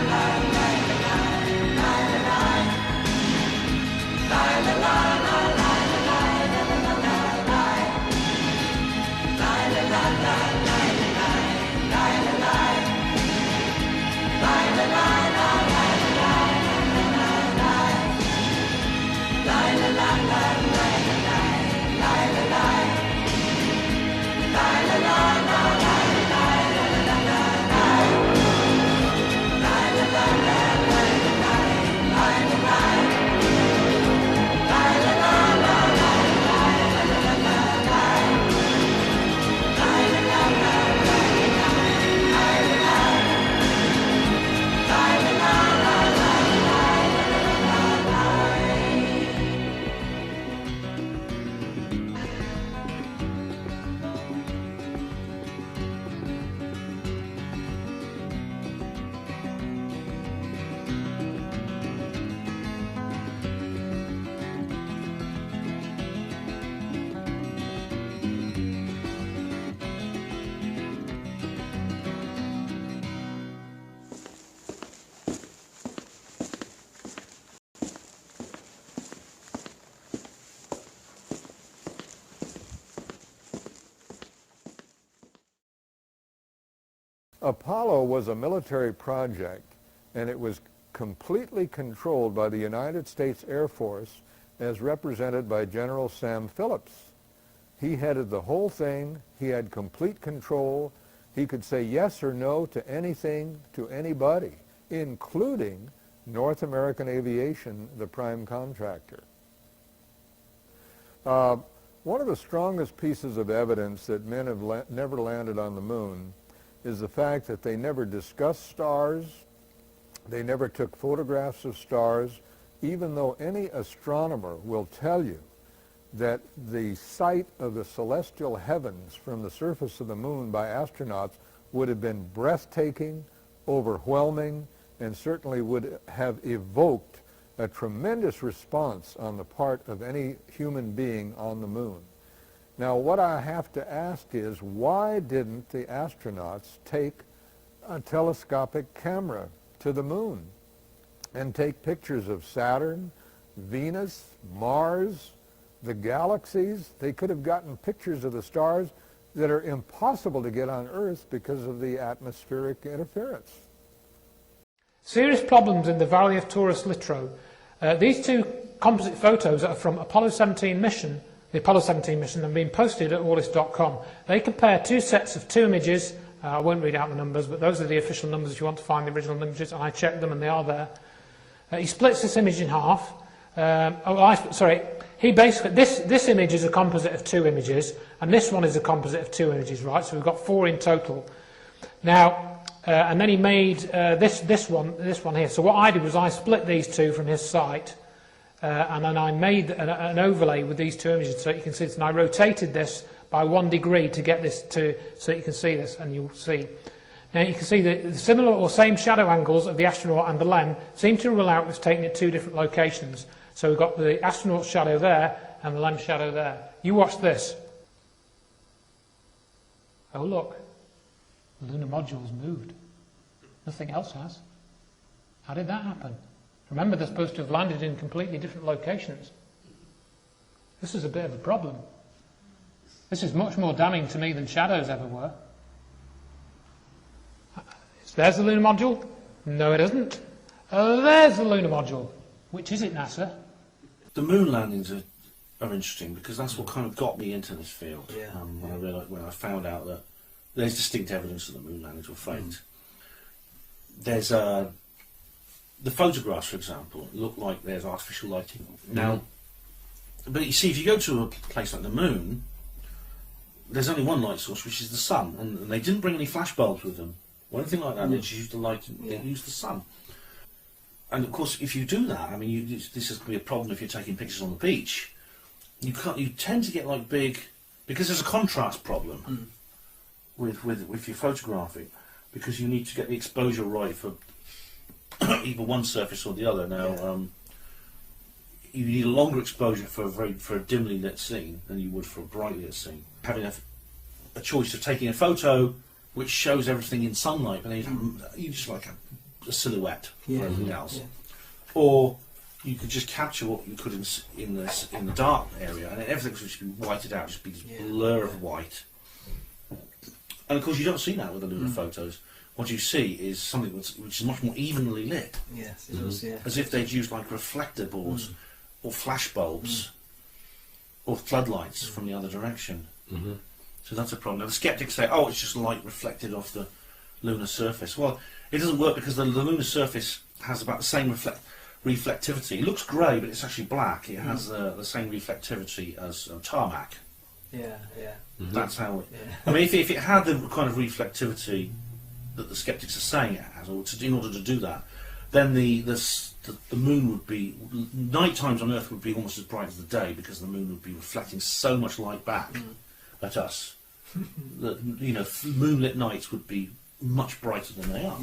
Apollo was a military project, and it was completely controlled by the United States Air Force as represented by General Sam Phillips. He headed the whole thing. He had complete control. He could say yes or no to anything, to anybody, including North American Aviation, the prime contractor. One of the strongest pieces of evidence that men have never landed on the moon is the fact that they never discussed stars, they never took photographs of stars, even though any astronomer will tell you that the sight of the celestial heavens from the surface of the moon by astronauts would have been breathtaking, overwhelming, and certainly would have evoked a tremendous response on the part of any human being on the moon. Now, what I have to ask is, why didn't the astronauts take a telescopic camera to the moon and take pictures of Saturn, Venus, Mars, the galaxies? They could have gotten pictures of the stars that are impossible to get on Earth because of the atmospheric interference. Serious problems in the Valley of Taurus Littrow. These two composite photos are from Apollo 17 mission, the Apollo 17 mission, and being posted at allis.com. They compare two sets of two images. I won't read out the numbers, but those are the official numbers if you want to find the original images, and I checked them and they are there. He splits this image in half. He basically, this image is a composite of two images, and this one is a composite of two images, right? So we've got four in total. Now, and then he made this one here. So what I did was I split these two from his site, and then I made an overlay with these two images so you can see this. And I rotated this by 1 degree to get this so you can see this, and you'll see. Now you can see the similar or same shadow angles of the astronaut and the LEM seem to rule out it was taken at two different locations. So we've got the astronaut shadow there and the LEM shadow there. You watch this. Oh look, the lunar module's moved. Nothing else has. How did that happen? Remember, they're supposed to have landed in completely different locations. This is a bit of a problem. This is much more damning to me than shadows ever were. There's the lunar module. No, it isn't. There's the lunar module. Which is it, NASA? The moon landings are interesting because that's what kind of got me into this field. Yeah. When I found out that there's distinct evidence that the moon landings were faked. There's the photographs, for example, look like there's artificial lighting. Now, but you see, if you go to a place like the moon, there's only one light source, which is the sun, and they didn't bring any flash bulbs with them or anything like that. They just used the light. They used the sun. And of course, if you do that, I mean, this is going to be a problem if you're taking pictures on the beach. You tend to get like big, because there's a contrast problem with your photographic, because you need to get the exposure right for either one surface or the other. Now, you need a longer exposure for a dimly lit scene than you would for a brightly lit scene. Having a choice of taking a photo which shows everything in sunlight, and you just like a silhouette for everything else, or you could just capture what you could in the dark area, and everything would just be whited out, just be this blur of white. And of course, you don't see that with the lunar photos. What you see is something which is much more evenly lit. Yes, it does, yeah. As if they'd used like reflector boards or flash bulbs or floodlights from the other direction. So that's a problem. Now the skeptics say, oh, it's just light reflected off the lunar surface. Well, it doesn't work because the lunar surface has about the same reflectivity. It looks grey, but it's actually black. It has the same reflectivity as tarmac. Yeah, yeah. That's how it... I mean, if it had the kind of reflectivity that the skeptics are saying it has, or in order to do that, then the moon would be... Night times on Earth would be almost as bright as the day, because the moon would be reflecting so much light back at us. That, you know, moonlit nights would be much brighter than they are.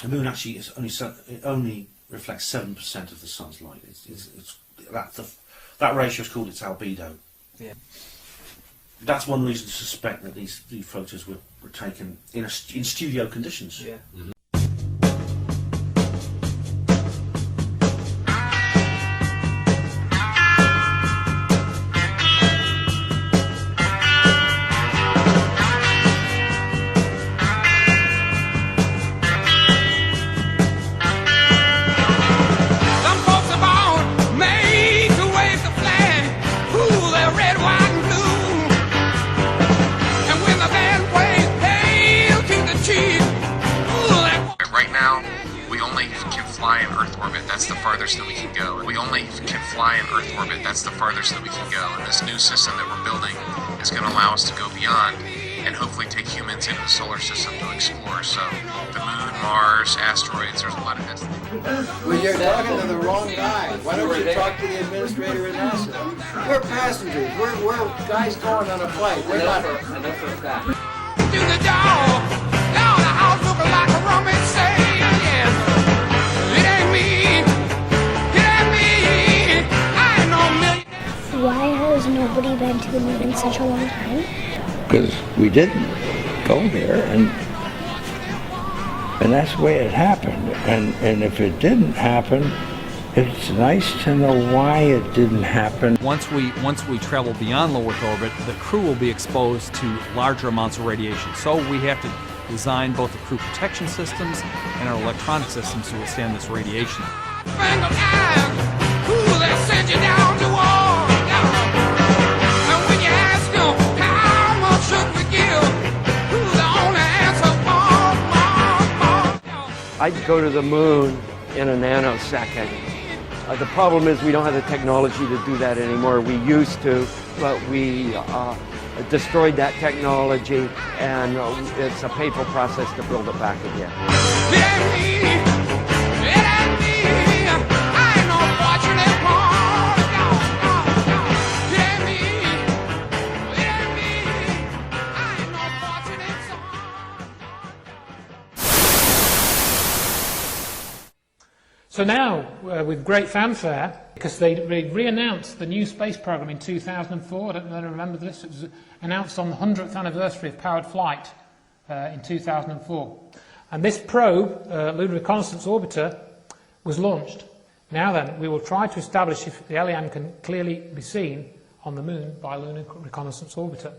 The moon actually only reflects 7% of the sun's light. That ratio is called its albedo. Yeah. That's one reason to suspect that these photos were taken in studio conditions. Yeah. fly in Earth orbit. That's the farthest that we can go. We only can fly in Earth orbit. That's the farthest that we can go. And this new system that we're building is going to allow us to go beyond and hopefully take humans into the solar system to explore. So the moon, Mars, asteroids, there's a lot of this. Well, you're talking to the wrong guy. Why don't you talk to the administrator at NASA? We're passengers. We're guys going on a flight. We're not. Enough of that. Do the dog. Now the house looking like a rummage sale. Yes. It ain't me. It ain't me. I ain't no millionaire. Why has nobody been to the moon in such a long time? Because we didn't go there, and that's the way it happened. And if it didn't happen, it's nice to know why it didn't happen. Once we travel beyond low Earth orbit, the crew will be exposed to larger amounts of radiation. So we have to design both the crew protection systems and our electronic systems to withstand this radiation. Ooh, they send you down to war. And when you ask them how much should we give, ooh, the only answer, more. I'd go to the moon in a nanosecond. The problem is we don't have the technology to do that anymore. We used to, but we destroyed that technology, and it's a painful process to build it back again. So now, with great fanfare, because they re-announced the new space program in 2004, I don't know if you remember this, it was announced on the 100th anniversary of powered flight in 2004. And this probe, Lunar Reconnaissance Orbiter, was launched. Now then, we will try to establish if the LEM can clearly be seen on the moon by Lunar Reconnaissance Orbiter.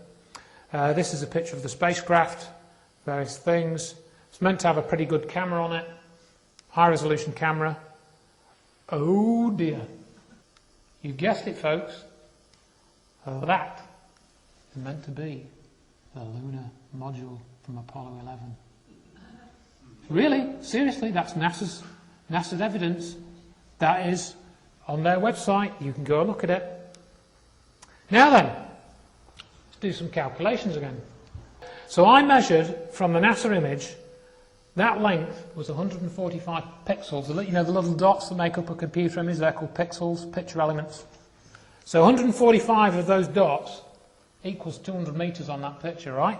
This is a picture of the spacecraft, various things. It's meant to have a pretty good camera on it, high-resolution camera. Oh dear. You guessed it, folks. That is meant to be the lunar module from Apollo 11. Really? Seriously? That's NASA's evidence. That is on their website. You can go and look at it. Now then, let's do some calculations again. So I measured from the NASA image. That length was 145 pixels. You know, the little dots that make up a computer image, they're called pixels, picture elements. So 145 of those dots equals 200 meters on that picture, right?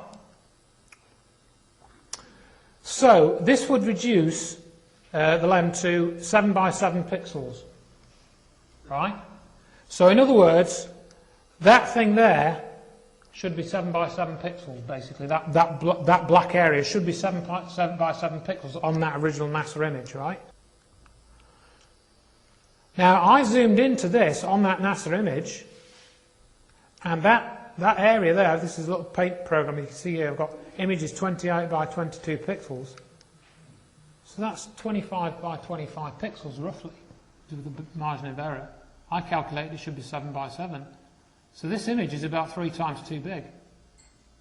So this would reduce the LEM to 7 by 7 pixels, right? So in other words, that thing there should be 7 by 7 pixels, basically. That black area should be 7 by 7 pixels on that original NASA image, right? Now, I zoomed into this on that NASA image, and that area there, this is a little paint program you can see here, I've got images 28 by 22 pixels. So that's 25 by 25 pixels, roughly, with the margin of error. I calculated it should be 7 by 7. So this image is about 3 times too big.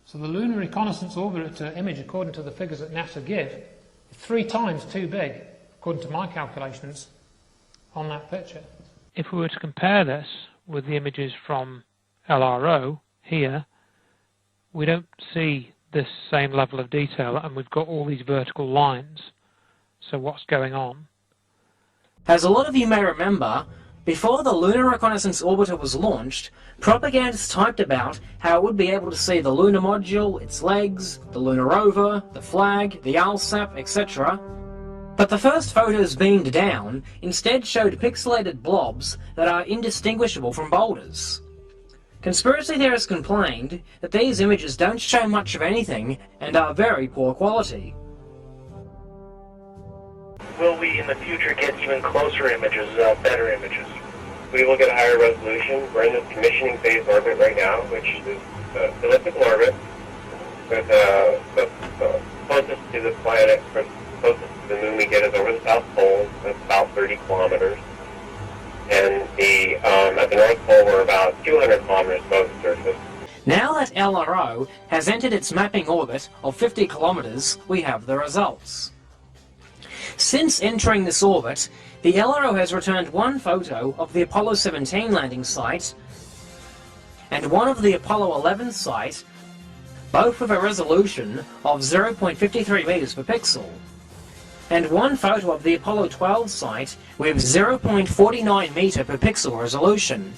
So the Lunar Reconnaissance Orbiter image, according to the figures that NASA give, is 3 times too big, according to my calculations, on that picture. If we were to compare this with the images from LRO here, we don't see this same level of detail, and we've got all these vertical lines. So what's going on? As a lot of you may remember, before the Lunar Reconnaissance Orbiter was launched, propagandists typed about how it would be able to see the lunar module, its legs, the lunar rover, the flag, the ALSAP, etc. But the first photos beamed down instead showed pixelated blobs that are indistinguishable from boulders. Conspiracy theorists complained that these images don't show much of anything and are very poor quality. Will we in the future get even closer images, better images? We will get a higher resolution. We're in this commissioning phase orbit right now, which is elliptical orbit with the closest to the planet, closest to the moon we get is over the South Pole. That's about 30 kilometers. And at the North Pole we're about 200 kilometers above the surface. Now that LRO has entered its mapping orbit of 50 kilometers, we have the results. Since entering this orbit, the LRO has returned one photo of the Apollo 17 landing site and one of the Apollo 11 site, both with a resolution of 0.53 meters per pixel, and one photo of the Apollo 12 site with 0.49 meter per pixel resolution.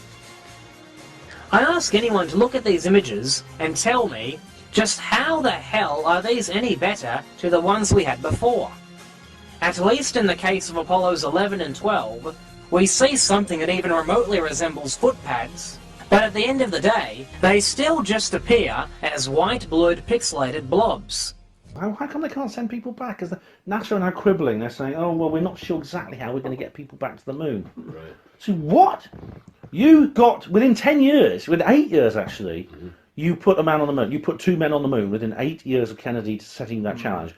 I ask anyone to look at these images and tell me just how the hell are these any better to the ones we had before? At least in the case of Apollos 11 and 12, we see something that even remotely resembles footpads, but at the end of the day, they still just appear as white blurred pixelated blobs. How come they can't send people back? Because NASA are now quibbling. They're saying, oh, well, we're not sure exactly how we're going to get people back to the moon. Right. So what? You got, within 10 years, within 8 years actually, you put a man on the moon. You put 2 men on the moon within 8 years of Kennedy setting that challenge.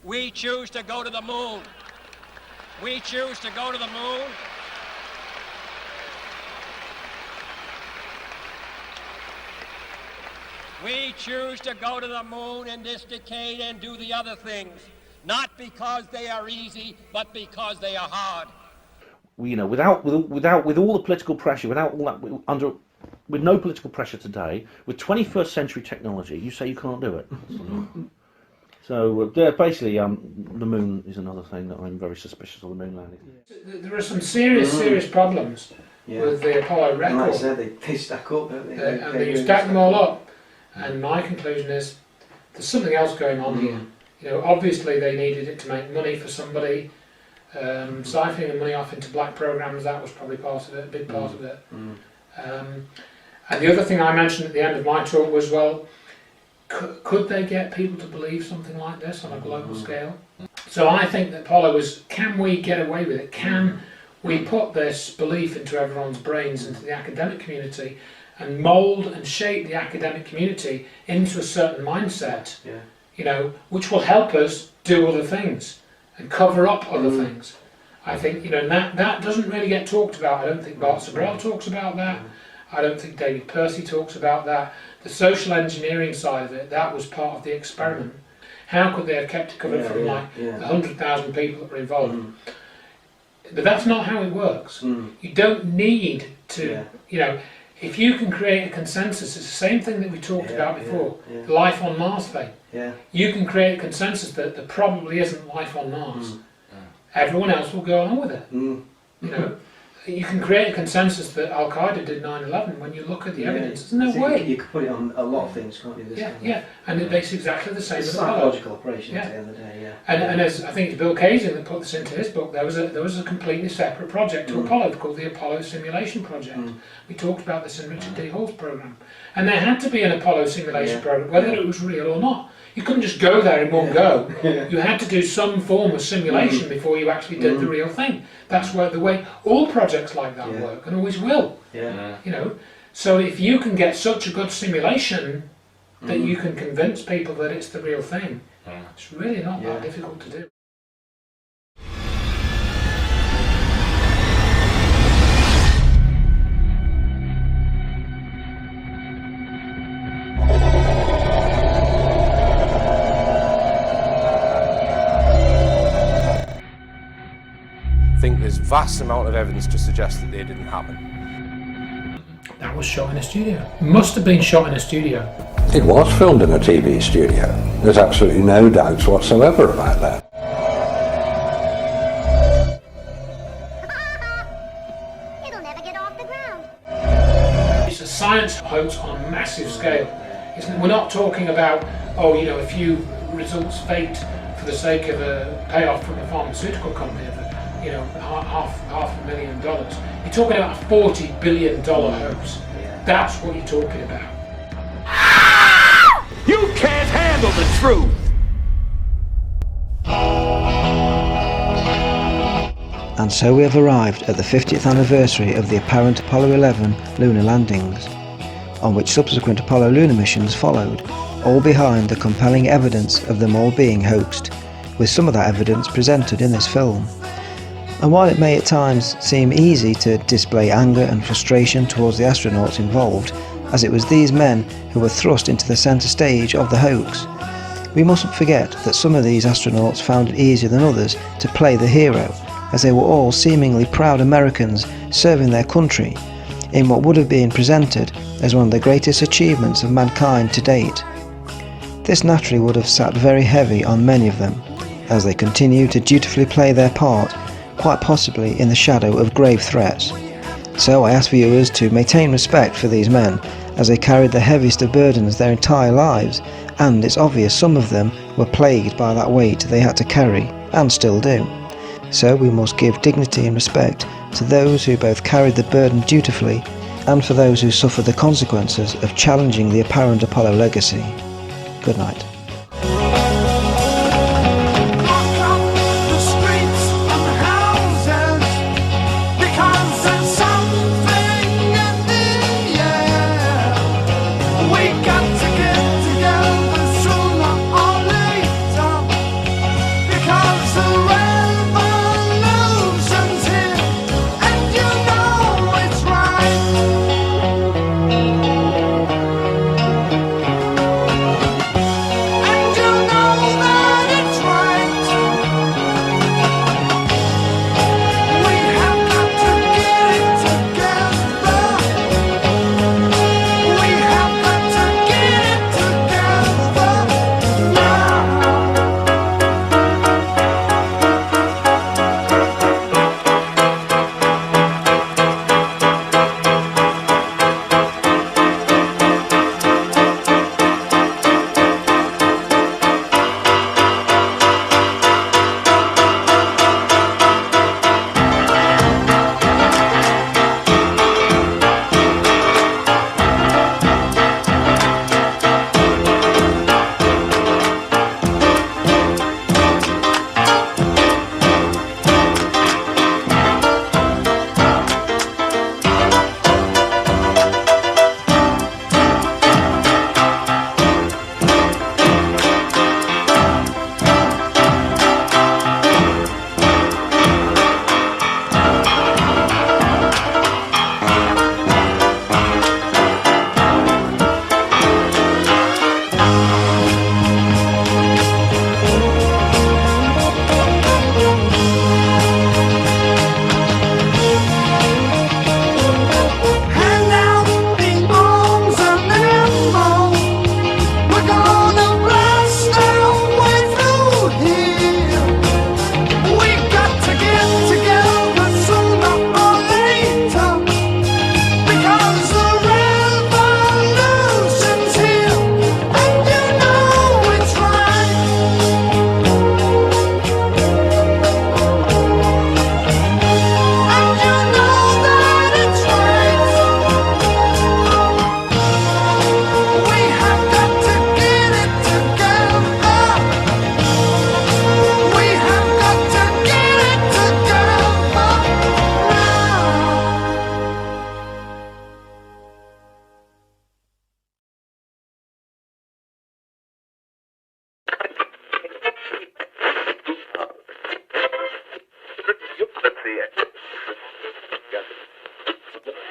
We choose to go to the moon. We choose to go to the moon. We choose to go to the moon in this decade and do the other things, not because they are easy, but because they are hard. You know, with all the political pressure, without all that, with no political pressure today, with 21st century technology, you say you can't do it. So basically, the moon is another thing that I'm very suspicious of the moon landing. There are some serious problems with the Apollo record. Like I said, they stack up, don't they? And you stack them all up. And my conclusion is, there's something else going on here. You know, obviously they needed it to make money for somebody. Siphoning the money off into black programs, that was probably part of it, a big part of it. And the other thing I mentioned at the end of my talk was, well, could they get people to believe something like this on a global scale? So I think that Apollo was, can we get away with it? Can we put this belief into everyone's brains, into the academic community, and mould and shape the academic community into a certain mindset, you know, which will help us do other things and cover up other things. I think, you know, that doesn't really get talked about. I don't think Bart Sabrell talks about that. I don't think David Percy talks about that. The social engineering side of it, that was part of the experiment. How could they have kept it covered from like the 100,000 people that were involved? But that's not how it works. You don't need to, you know, if you can create a consensus, it's the same thing that we talked about before, life on Mars thing. You can create a consensus that there probably isn't life on Mars. Everyone else will go along with it. You know, you can create a consensus that Al Qaeda did 9/11 when you look at the evidence. There's no way. You could put it on a lot of things, can't you? And it makes exactly the same. It's a psychological operation at the end of the day. And as I think it's Bill Kaysing that put this into his book, there was a completely separate project to Apollo called the Apollo Simulation Project. We talked about this in Richard D. Hall's program, and there had to be an Apollo simulation program, whether it was real or not. You couldn't just go there in one go. You had to do some form of simulation before you actually did the real thing. That's where the way all projects like that work, and always will. You know, so if you can get such a good simulation that you can convince people that it's the real thing, it's really not that difficult to do. I think there's vast amount of evidence to suggest that they didn't happen. That was shot in a studio. Must have been shot in a studio. It was filmed in a TV studio. There's absolutely no doubts whatsoever about that. It'll never get off the ground. It's a science hoax on a massive scale. We're not talking about, oh, you know, a few results faked for the sake of a payoff from a pharmaceutical company of, you know, $500,000. You're talking about a $40 billion hoax. That's what you're talking about. You can't handle the truth! And so we have arrived at the 50th anniversary of the apparent Apollo 11 lunar landings, on which subsequent Apollo lunar missions followed, all behind the compelling evidence of them all being hoaxed, with some of that evidence presented in this film. And while it may at times seem easy to display anger and frustration towards the astronauts involved, as it was these men who were thrust into the centre stage of the hoax, We mustn't forget that some of these astronauts found it easier than others to play the hero, as they were all seemingly proud Americans serving their country in what would have been presented as one of the greatest achievements of mankind to date. This naturally would have sat very heavy on many of them, as they continued to dutifully play their part, quite possibly in the shadow of grave threats. So I ask viewers to maintain respect for these men, as they carried the heaviest of burdens their entire lives, and it's obvious some of them were plagued by that weight they had to carry, and still do. So we must give dignity and respect to those who both carried the burden dutifully, and for those who suffered the consequences of challenging the apparent Apollo legacy. Good night.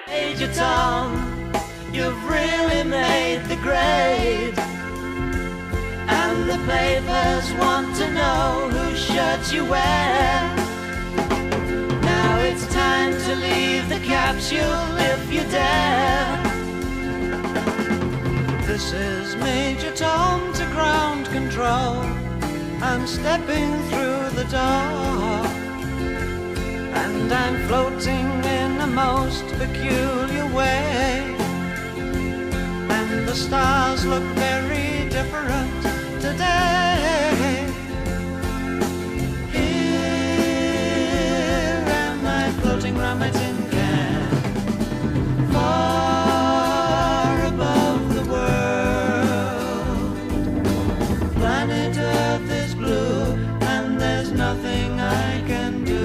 Major Tom, you've really made the grade. And the papers want to know whose shirt you wear. Now it's time to leave the capsule if you dare. This is Major Tom to ground control. I'm stepping through the door, and I'm floating in a most peculiar way. And the stars look very different today. Here am I floating round my tin can, far above the world. Planet Earth is blue, and there's nothing I can do.